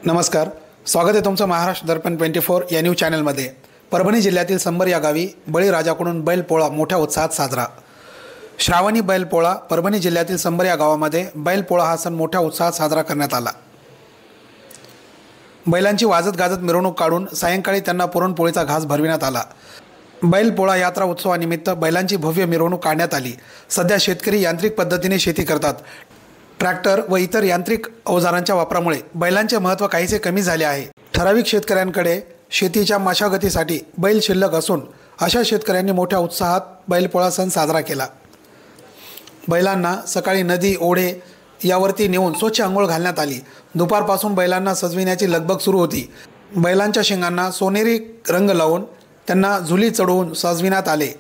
नमस्कार, स्वागत आहे तुमचं महाराष्ट्र दर्पण 24 या न्यूज चॅनलमध्ये। परभणी जिल्ह्यातील संबर या गावी बळीराजाकडून बैलपोळा मोठ्या उत्साहात साजरा। श्रावणी बैलपोळा परभणी जिल्ह्यातील संबर या गावामध्ये बैलपोळा हा सण मोठ्या उत्साहात साजरा करण्यात आला। बैलांची वाजत गाजत मिरवणूक काढून सायंकाळी त्यांना पुरणपोळीचा घास भरविण्यात आला। बैलपोळा यात्रा उत्सवानिमित्त बैलांची भव्य मिरवणूक काढण्यात आली। सध्या शेतकरी यांत्रिक पद्धतीने शेती करतात। ट्रॅक्टर व इतर यांत्रिक अवजारांच्या वापरामुळे बैलांचे महत्त्व काहीसे कमी झाले आहे। ठराविक शेतकऱ्यांकडे शेतीच्या मशागतीसाठी बैल शिल्लक असून अशा शेतकऱ्यांनी मोठ्या उत्साहात बैलपोळा सण साजरा केला। बैलांना सकाळी नदी ओढे यावरती नेऊन स्वच्छ अंघोळ घालण्यात आली। दुपारपासून बैलांना सजविण्याची लगबग सुरू होती। बैलांच्या शिंगांना सोनेरी रंग लावून त्यांना झुली चढवून सजविण्यात आले।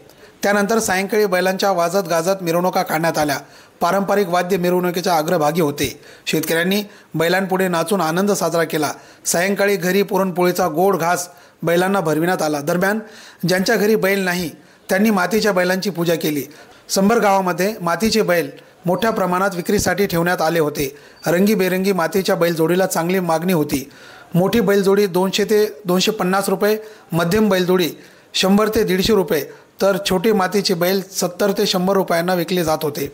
त्यानंतर सायंकाळी बैलांच्या वाजत गाजत मिरवणुका काढण्यात आल्या। पारंपरिक वाद्य मिरवणुकीच्या अग्रभागी होते। शेतकऱ्यांनी बैलांपुढे नाचून आनंद साजरा केला। सायंकाळी घरी पुरणपोळीचा गोड घास बैलांना भरविण्यात आला। दरम्यान ज्यांच्या घरी बैल नाही त्यांनी मातीच्या बैलांची पूजा केली। संबर गावामध्ये मातीचे बैल मोठ्या प्रमाणात विक्रीसाठी ठेवण्यात आले होते। रंगीबेरंगी मातीच्या बैलजोडीला चांगली मागणी होती। मोठी बैलजोडी 200 ते 250 रुपये, मध्यम बैलजोडी 100 ते 150 रुपये, तर छोटी मातीचे बैल 70 ते 100 रुपयांना विकले जात होते।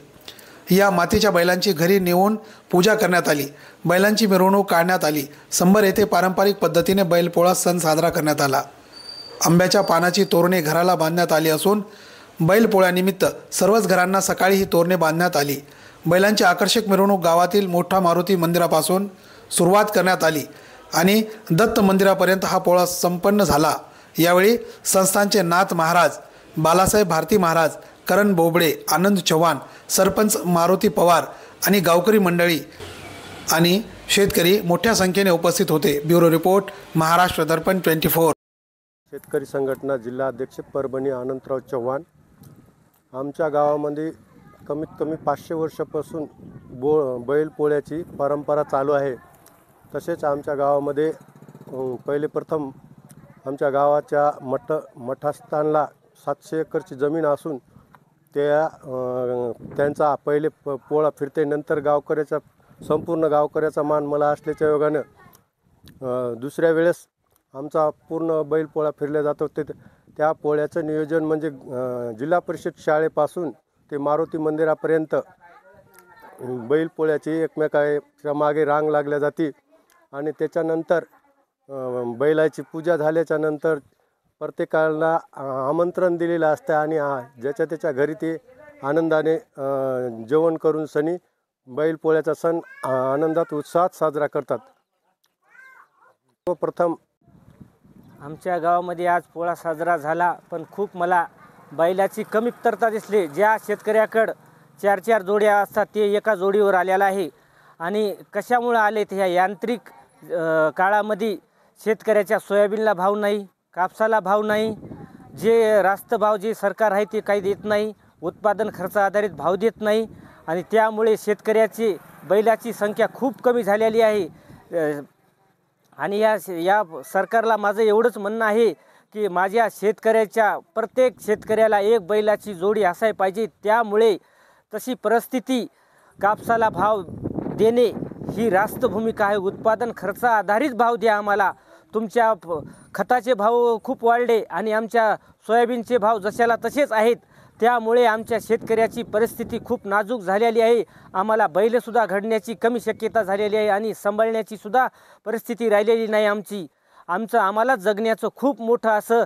या मातीच्या बैलांची घरी नेऊन पूजा करण्यात आली। बैलांची मिरवणूक काढण्यात आली। संबर येथे पारंपरिक पद्धतीने बैलपोळा सण साजरा करण्यात आला। आंब्याच्या पानाची तोरणे घराला बांधण्यात आली असून बैलपोळ्यानिमित्त सर्वच घरांना सकाळी ही तोरणे बांधण्यात आली। बैलांची आकर्षक मिरवणूक गावातील मोठा मारुती मंदिरापासून सुरुवात करण्यात आली आणि दत्त मंदिरापर्यंत हा पोळा संपन्न झाला। यावेळी संस्थानचे नाथ महाराज, बालासाहेब भारती महाराज, करण बोबडे, आनंद चव्हाण, सरपंच मारुती पवार आणि गावकरी मंडळी आणि शेतकरी मोठ्या संख्येने उपस्थित होते। ब्युरो रिपोर्ट, महाराष्ट्र दर्पण 24। शेतकरी संघटना जिल्हा अध्यक्ष परभणी अनंतराव चव्हाण। आमच्या गावामध्ये कमीत कमी 500 वर्षापासून बैलपोळ्याची परंपरा चालू आहे। तसेच आमच्या गावामध्ये पहिले प्रथम आमच्या गावाच्या मठास्थानला 700 एकरची जमीन असून त्यांचा पहिले पोळा फिरते। नंतर संपूर्ण गावकऱ्याचा मान मला असल्याच्या योगानं दुसऱ्या वेळेस आमचा पूर्ण बैलपोळा फिरला जातो। त्या पोळ्याचं नियोजन म्हणजे जिल्हा परिषद शाळेपासून ते मारुती मंदिरापर्यंत बैलपोळ्याची एकमेकाच्या मागे रांग लागल्या जाते आणि त्याच्यानंतर बैलाची पूजा झाल्याच्या नंतर प्रत्येकाला आमंत्रण दिलेलं असतं आणि ज्याच्या त्याच्या घरी ते आनंदाने जेवण करून सणी बैलपोळ्याचा सण आनंदात उत्साहात साजरा करतात। प्रथम आमच्या गावामध्ये आज पोळा साजरा झाला, पण खूप मला बैलाची कमतरता दिसली। ज्या शेतकऱ्याकडं 4-4 जोड्या असतात ते एका जोडीवर आलेला आहे आणि कशामुळे आले ते ह्या यांत्रिक काळामध्ये शेतकऱ्याच्या सोयाबीनला भाव नाही, कापसाला भाव नाही, जे रास्त भाव जे सरकार आहे ते काही देत नाही, उत्पादन खर्च आधारित भाव देत नाही आणि त्यामुळे शेतकऱ्याची बैलाची संख्या खूप कमी झालेली आहे। आणि या सरकारला माझं एवढंच म्हणणं आहे की माझ्या शेतकऱ्याच्या प्रत्येक शेतकऱ्याला एक बैलाची जोडी असाय पाहिजे। त्यामुळे तशी परिस्थिती कापसाला भाव देणे ही रास्त भूमिका आहे। उत्पादन खर्च आधारित भाव द्या आम्हाला। तुमच्या खताचे भाव खूप वाढले आणि आमच्या सोयाबीनचे भाव जशाला तसेच आहेत। त्यामुळे आमच्या शेतकऱ्याची परिस्थिती खूप नाजूक झालेली आहे। आम्हाला बैलसुद्धा घडण्याची कमी शक्यता झालेली आहे आणि सांभाळण्याची सुद्धा परिस्थिती राहिलेली नाही आमची। आम्हाला जगण्याचं खूप मोठं असं